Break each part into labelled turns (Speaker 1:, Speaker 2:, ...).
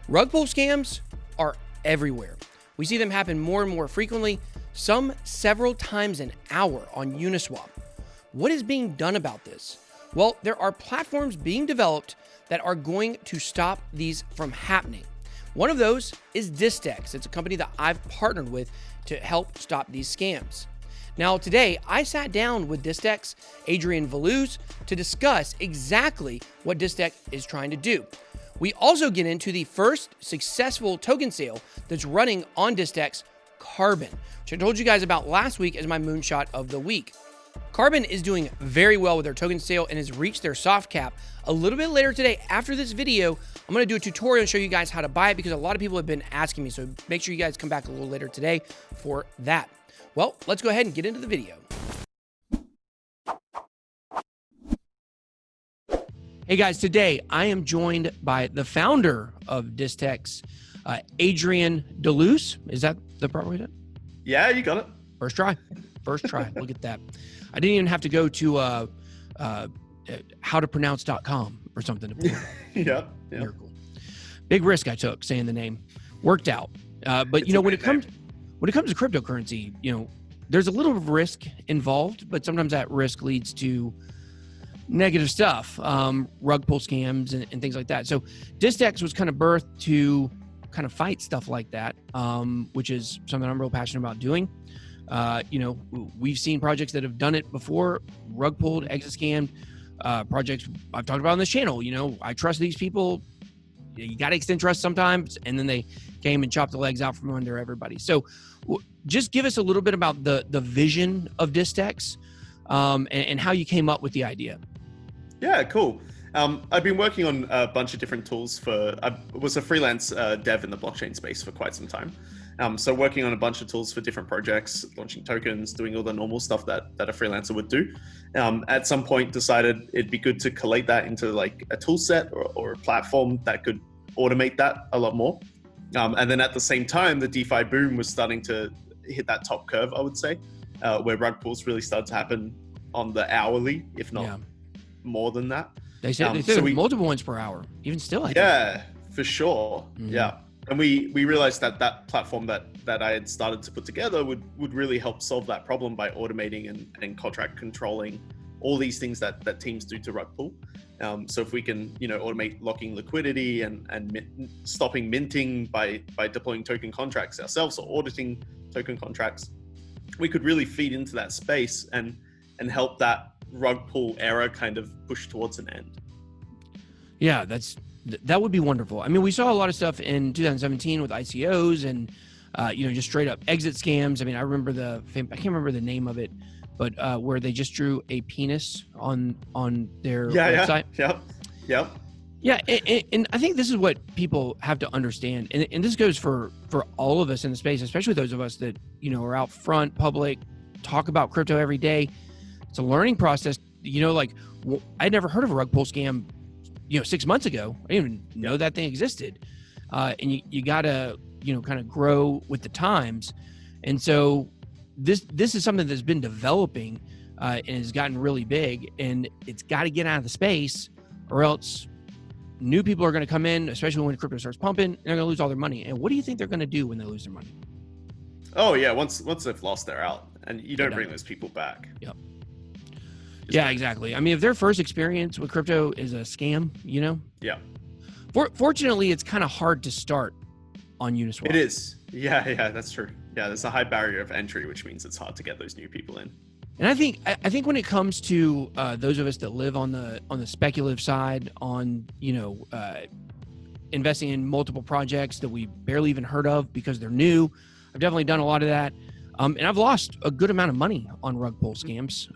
Speaker 1: Rug pull scams are everywhere. We see them happen more and more frequently, some several times an hour on Uniswap. What is being done about this? Well, there are platforms being developed that are going to stop these from happening. One of those is DistX. It's a company that I've partnered with to help stop these scams. Now, today, I sat down with DistX, Adrian Velouz, to discuss exactly what DistX is trying to do. We also get into the first successful token sale that's running on DistX, Carbon, which I told you guys about last week as my moonshot of the week. Carbon is doing very well with their token sale and has reached their soft cap. A little bit later today, after this video, I'm going to do a tutorial and show you guys how to buy it because a lot of people have been asking me. So make sure you guys come back a little later today for that. Well, let's go ahead and get into the video. Hey guys, today I am joined by the founder of DistX, Adrian Velouz. Is that the proper way to?
Speaker 2: Yeah, you got it.
Speaker 1: First try. Look at that. I didn't even have to go to howtopronounce.com or something to pull it up.
Speaker 2: Yeah.
Speaker 1: Miracle. Big risk I took saying the name. Worked out. But you know, when it comes to cryptocurrency, you know, there's a little of risk involved, but sometimes that risk leads to negative stuff, rug pull scams and things like that. So DistX was kind of birthed to kind of fight stuff like that, which is something I'm real passionate about doing. You know, we've seen projects that have done it before, rug pulled, exit scammed, projects I've talked about on this channel. You know, I trust these people. You got to extend trust sometimes, and then they came and chopped the legs out from under everybody. So just give us a little bit about the vision of DistX and how you came up with the idea.
Speaker 2: Yeah, cool. I've been working on a bunch of different tools I was a freelance dev in the blockchain space for quite some time. So working on a bunch of tools for different projects, launching tokens, doing all the normal stuff that a freelancer would do. At some point decided it'd be good to collate that into like a tool set or a platform that could automate that a lot more. And then at the same time, the DeFi boom was starting to hit that top curve, I would say, where rug pulls really started to happen on the hourly, if not more than that.
Speaker 1: They said multiple ones per hour, even still. I
Speaker 2: think. For sure. Mm-hmm. Yeah. And we realized that platform that I had started to put together would really help solve that problem by automating and contract controlling all these things that teams do to rug pull. So if we can, you know, automate locking liquidity and stopping minting by deploying token contracts ourselves or auditing token contracts, we could really feed into that space and help that rug pull era kind of push towards an end.
Speaker 1: Yeah, that would be wonderful. I mean, we saw a lot of stuff in 2017 with ICOs and, you know, just straight up exit scams. I mean, I remember I can't remember the name of it, but where they just drew a penis on their website.
Speaker 2: Yeah.
Speaker 1: Yeah, and I think this is what people have to understand, and this goes for all of us in the space, especially those of us that, you know, are out front, public, talk about crypto every day. It's a learning process. You know, like I'd never heard of a rug pull scam, you know, 6 months ago. I didn't even know that thing existed. And you gotta, you know, kind of grow with the times. And so this is something that's been developing and has gotten really big, and it's got to get out of the space, or else new people are going to come in, especially when crypto starts pumping, and they're going to lose all their money. And what do you think they're going to do when they lose their money?
Speaker 2: Oh yeah, once they've lost, they're out, and you don't bring those people back.
Speaker 1: Yep. Yeah, exactly. I mean, if their first experience with crypto is a scam, you know?
Speaker 2: Yeah.
Speaker 1: Fortunately, it's kind of hard to start on Uniswap.
Speaker 2: It is. Yeah, that's true. Yeah, there's a high barrier of entry, which means it's hard to get those new people in.
Speaker 1: And I think when it comes to those of us that live on the speculative side, on, you know, investing in multiple projects that we barely even heard of because they're new, I've definitely done a lot of that. And I've lost a good amount of money on rug pull scams.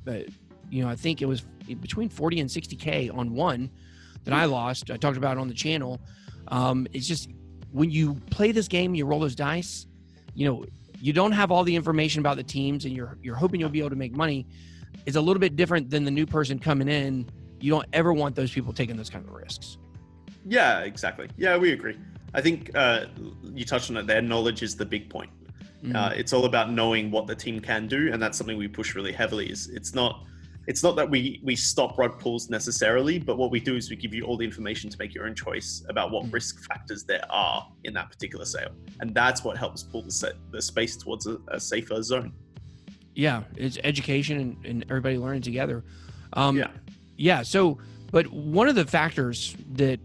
Speaker 1: But, you know, I think it was between 40 and 60K on one that I lost. I talked about it on the channel. It's just when you play this game, you roll those dice, you know, you don't have all the information about the teams and you're hoping you'll be able to make money. It's a little bit different than the new person coming in. You don't ever want those people taking those kind of risks.
Speaker 2: Yeah, exactly. Yeah, we agree. I think you touched on it there. Knowledge is the big point. It's all about knowing what the team can do, and that's something we push really heavily. It's not it's not that we stop rug pulls necessarily, but what we do is we give you all the information to make your own choice about what risk factors there are in that particular sale, and that's what helps pull the space towards a safer zone.
Speaker 1: Yeah, it's education and everybody learning together.
Speaker 2: Yeah.
Speaker 1: So, but one of the factors that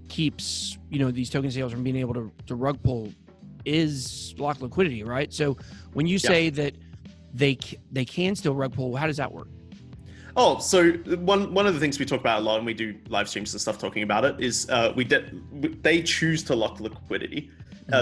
Speaker 1: keeps these token sales from being able to rug pull is locked liquidity, right? So when you say that they can still rug pull, how does that work?
Speaker 2: Oh, so one of the things we talk about a lot, and we do live streams and stuff talking about it, is they choose to lock liquidity.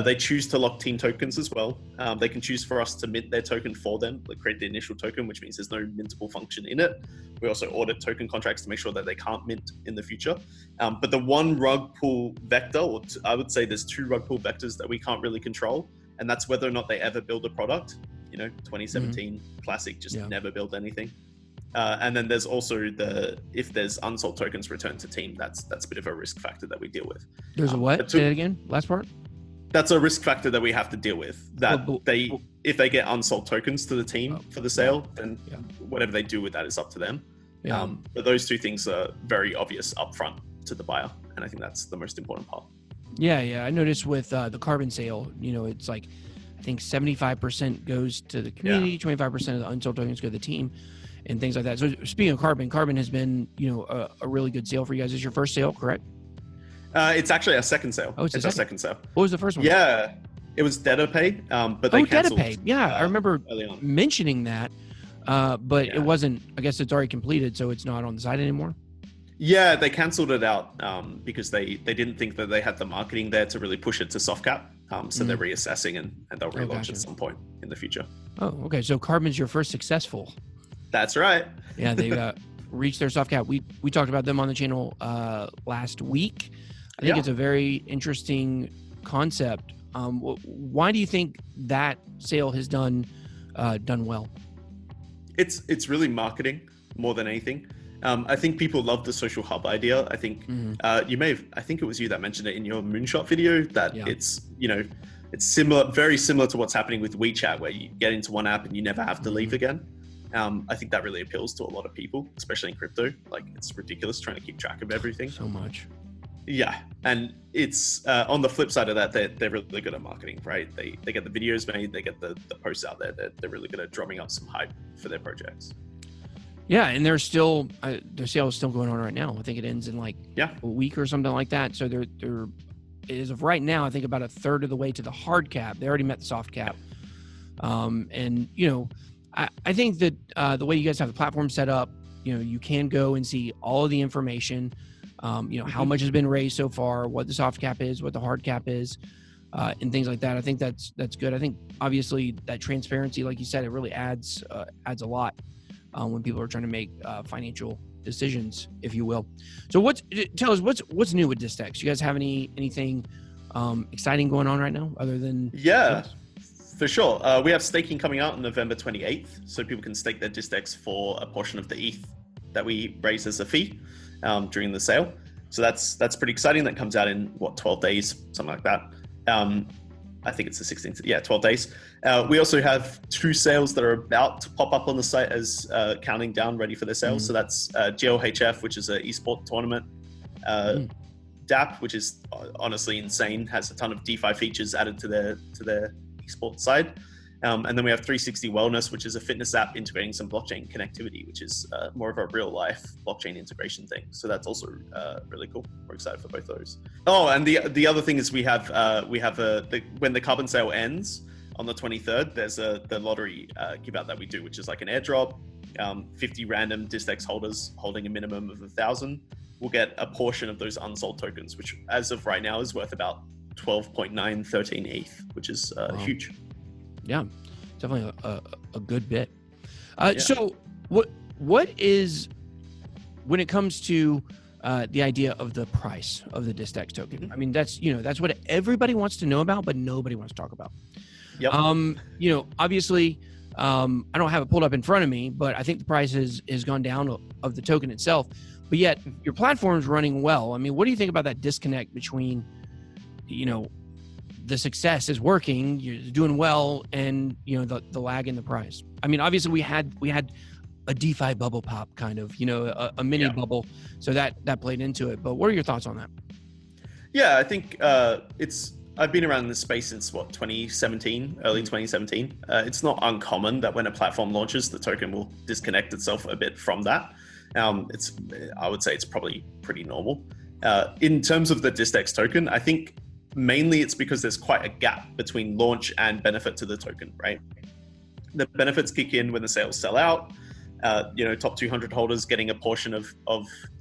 Speaker 2: They choose to lock team tokens as well. They can choose for us to mint their token for them, like create the initial token, which means there's no mintable function in it. We also audit token contracts to make sure that they can't mint in the future. But the one rug pull vector, or I would say there's two rug pull vectors that we can't really control, and that's whether or not they ever build a product. 2017 classic, just never build anything. And then there's also if there's unsold tokens returned to team, that's a bit of a risk factor that we deal with.
Speaker 1: There's a what? Say it again, last part.
Speaker 2: That's a risk factor that we have to deal with. That if they get unsold tokens to the team for the sale, then whatever they do with that is up to them. But those two things are very obvious upfront to the buyer, and I think that's the most important part.
Speaker 1: Yeah. I noticed with the carbon sale, it's like I think 75% goes to the community, 25% of the unsold tokens go to the team, and things like that. So speaking of carbon has been a really good sale for you guys. It's your first sale, correct?
Speaker 2: It's actually our second sale.
Speaker 1: Oh, it's
Speaker 2: our second sale.
Speaker 1: What was the first one?
Speaker 2: Yeah, it was DataPay, but they canceled.
Speaker 1: DataPay. Yeah, I remember mentioning that, but it wasn't. I guess it's already completed, so it's not on the site anymore.
Speaker 2: Yeah, they canceled it out because they didn't think that they had the marketing there to really push it to soft cap. So they're reassessing and they'll relaunch at some point in the future.
Speaker 1: Oh, okay. So Carbon's your first successful.
Speaker 2: That's right.
Speaker 1: Yeah, they reached their soft cap. We talked about them on the channel last week. I think it's a very interesting concept. Why do you think that sale has done well?
Speaker 2: It's really marketing more than anything. I think people love the social hub idea. I think I think it was you that mentioned it in your moonshot video that it's similar, very similar to what's happening with WeChat, where you get into one app and you never have to leave again. I think that really appeals to a lot of people, especially in crypto. Like, it's ridiculous trying to keep track of everything.
Speaker 1: So much.
Speaker 2: Yeah, and it's on the flip side of that, they're really good at marketing, right? They get the videos made, they get the posts out there. They're really good at drumming up some hype for their projects.
Speaker 1: Yeah, and their sale is still going on right now. I think it ends in like a week or something like that. So they're as of right now, I think about a third of the way to the hard cap. They already met the soft cap, and I think that the way you guys have the platform set up, you can go and see all of the information. How much has been raised so far, what the soft cap is, what the hard cap is, and things like that. I think that's good. I think obviously that transparency, like you said, it really adds a lot when people are trying to make financial decisions, if you will. So tell us what's new with DistX? You guys have anything exciting going on right now other than
Speaker 2: for sure. We have staking coming out on November 28th, so people can stake their DistX for a portion of the ETH that we raise as a fee during the sale. So that's pretty exciting. That comes out in 12 days, something like that. I think it's the 16th. 12 days. We also have two sales that are about to pop up on the site as counting down, ready for their sales. So that's GLHF, which is an esport tournament. DApp, which is honestly insane, has a ton of DeFi features added to their esport side. And then we have 360 Wellness, which is a fitness app integrating some blockchain connectivity, which is more of a real life blockchain integration thing. So that's also really cool. We're excited for both those. Oh, and the other thing is we have when the carbon sale ends on the 23rd, there's the lottery give out that we do, which is like an airdrop. 50 random DistX holders holding a minimum of 1,000 will get a portion of those unsold tokens, which as of right now is worth about 12.913 ETH, which is huge.
Speaker 1: Yeah, definitely a good bit. So what is, when it comes to the idea of the price of the DistX token? I mean, that's what everybody wants to know about, but nobody wants to talk about.
Speaker 2: Yep.
Speaker 1: Obviously, I don't have it pulled up in front of me, but I think the price has gone down of the token itself. But yet your platform's running well. I mean, what do you think about that disconnect between, the success is working, you're doing well, and the lag in the price? I mean, obviously we had a DeFi bubble pop kind of, a mini bubble. So that played into it. But what are your thoughts on that?
Speaker 2: Yeah, I think I've been around this space since 2017, early 2017. It's not uncommon that when a platform launches, the token will disconnect itself a bit from that. I would say it's probably pretty normal. In terms of the DistX token, I think mainly it's because there's quite a gap between launch and benefit to the token, right? The benefits kick in when the sales sell out. Top 200 holders getting a portion of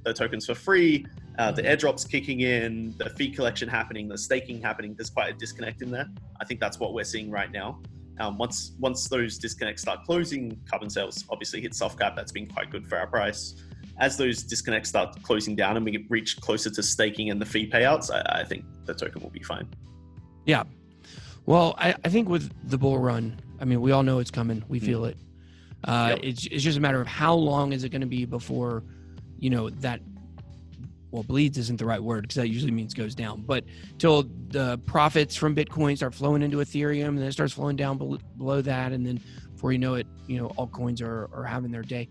Speaker 2: the tokens for free. The airdrops kicking in, the fee collection happening, the staking happening. There's quite a disconnect in there. I think that's what we're seeing right now. Once those disconnects start closing, Carbon Sales obviously hit soft cap. That's been quite good for our price. As those disconnects start closing down and we reach closer to staking and the fee payouts, I think the token will be fine.
Speaker 1: Yeah. Well, I think with the bull run, I mean, we all know it's coming. We feel it. It's just a matter of how long is it going to be before, that, well, bleeds isn't the right word because that usually means goes down, but till the profits from Bitcoin start flowing into Ethereum and then it starts flowing down below that. And then before you know it, altcoins are having their day.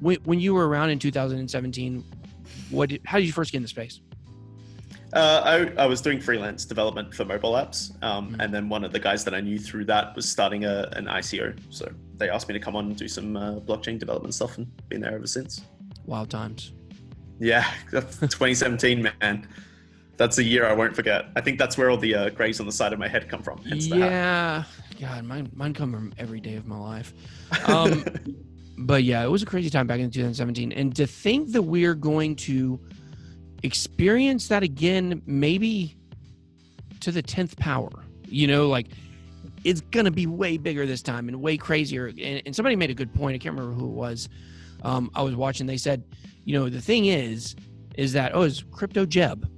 Speaker 1: When you were around in 2017, how did you first get in the space?
Speaker 2: I was doing freelance development for mobile apps, and then one of the guys that I knew through that was starting an ICO. So they asked me to come on and do some blockchain development stuff, and been there ever since.
Speaker 1: Wild times.
Speaker 2: Yeah, 2017, man. That's a year I won't forget. I think that's where all the grays on the side of my head come from. Hence the hat.
Speaker 1: God, mine come from every day of my life. But yeah, it was a crazy time back in 2017, and to think that we're going to experience that again, maybe to the 10th power, it's going to be way bigger this time and way crazier. And somebody made a good point. I can't remember who it was. I was watching, they said, the thing is that, it's Crypto Jeb.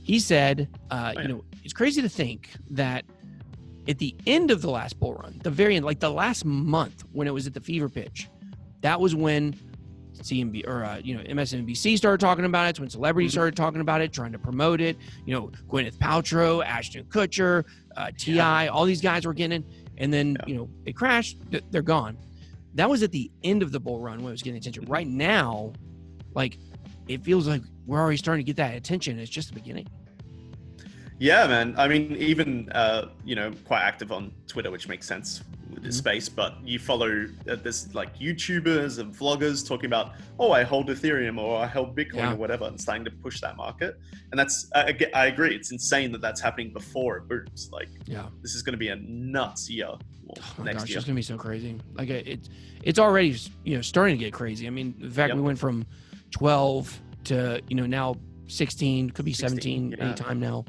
Speaker 1: He said, it's crazy to think that at the end of the last bull run, the very end, like the last month when it was at the fever pitch, that was when CNB or MSNBC started talking about it. It's when celebrities started talking about it, trying to promote it. Gwyneth Paltrow, Ashton Kutcher, T.I., all these guys were getting in, and then they crashed. They're gone. That was at the end of the bull run when it was getting attention. Right now, like it feels like we're already starting to get that attention. It's just the beginning.
Speaker 2: Yeah, man. I mean, even quite active on Twitter, which makes sense with this space. But you follow this like YouTubers and vloggers talking about, I hold Ethereum or I hold Bitcoin or whatever, and starting to push that market. And that's I agree. It's insane that that's happening before it booms. Like, this is going to be a nuts year next year.
Speaker 1: It's going to be so crazy. Like it's already starting to get crazy. I mean, the fact we went from 12 to now 16, could be 17 anytime now.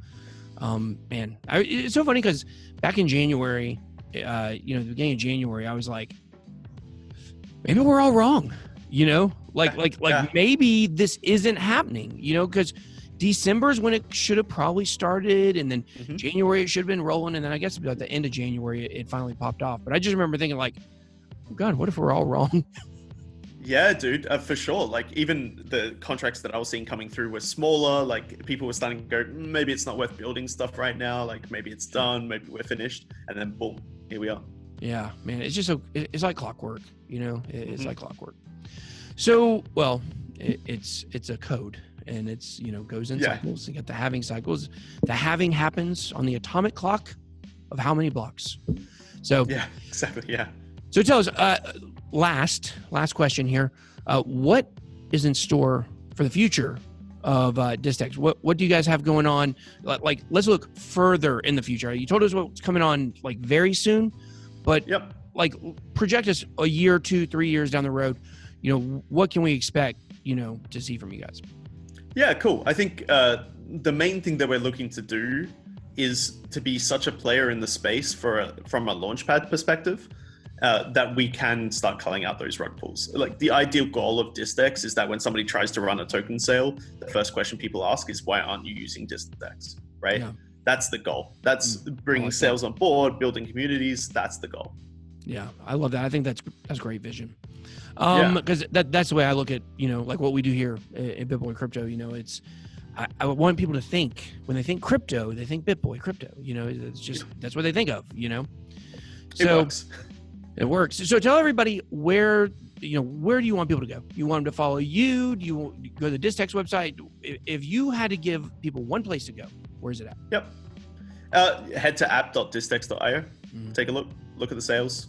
Speaker 1: Man, it's so funny because back in January, the beginning of January, I was like, maybe we're all wrong, maybe this isn't happening, because December is when it should have probably started, and then January it should have been rolling, and then I guess at the end of January it finally popped off. But I just remember thinking like, oh God, what if we're all wrong?
Speaker 2: Yeah, dude, for sure. Like even the contracts that I was seeing coming through were smaller. Like people were starting to go, maybe it's not worth building stuff right now. Like maybe it's done, maybe we're finished, and then boom, here we are. Yeah, man, it's just it's like clockwork. It's like clockwork. So, well, it's a code, and it's goes in cycles. You get the halving cycles. The halving happens on the atomic clock of how many blocks. So yeah, exactly. Yeah. So tell us, last question here. What is in store for the future of DistX? What do you guys have going on? Like, let's look further in the future. You told us what's coming on like very soon, but like project us a year, 2, 3 years down the road. What can we expect, to see from you guys? Yeah, cool. I think the main thing that we're looking to do is to be such a player in the space from a launchpad perspective. That we can start culling out those rug pulls. Like the ideal goal of DistX is that when somebody tries to run a token sale, the first question people ask is, why aren't you using DistX, right? Yeah. That's the goal. That's bringing sales on board, building communities. That's the goal. Yeah, I love that. I think that's great vision. Because that's the way I look at, like what we do here at BitBoy Crypto. It's I want people to think, when they think crypto, they think BitBoy Crypto. It's just, that's what they think of, So, it works. So tell everybody where
Speaker 1: where do you want people to go? You want them to follow you? Do you go to the DistX website? If you had to give people one place to go, where's it at?
Speaker 2: Yep. Head to app.distx.io. Take a look at the sales,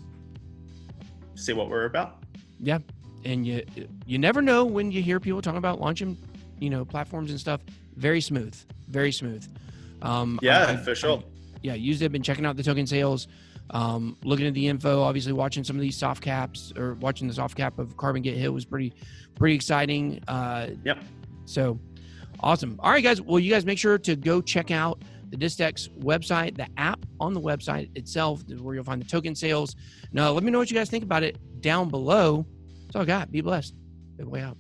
Speaker 2: see what we're about.
Speaker 1: Yeah. And you never know when you hear people talking about launching, platforms and stuff. Very smooth. Very smooth.
Speaker 2: For sure.
Speaker 1: Used it, been checking out the token sales, looking at the info, obviously watching some of these soft caps, or watching the soft cap of Carbon get hit was pretty exciting.
Speaker 2: Yep.
Speaker 1: So awesome. All right, guys. Well, you guys make sure to go check out the DistX website. The app on the website itself is where you'll find the token sales. Now, let me know what you guys think about it down below. That's all I got. Be blessed. BitBoy out.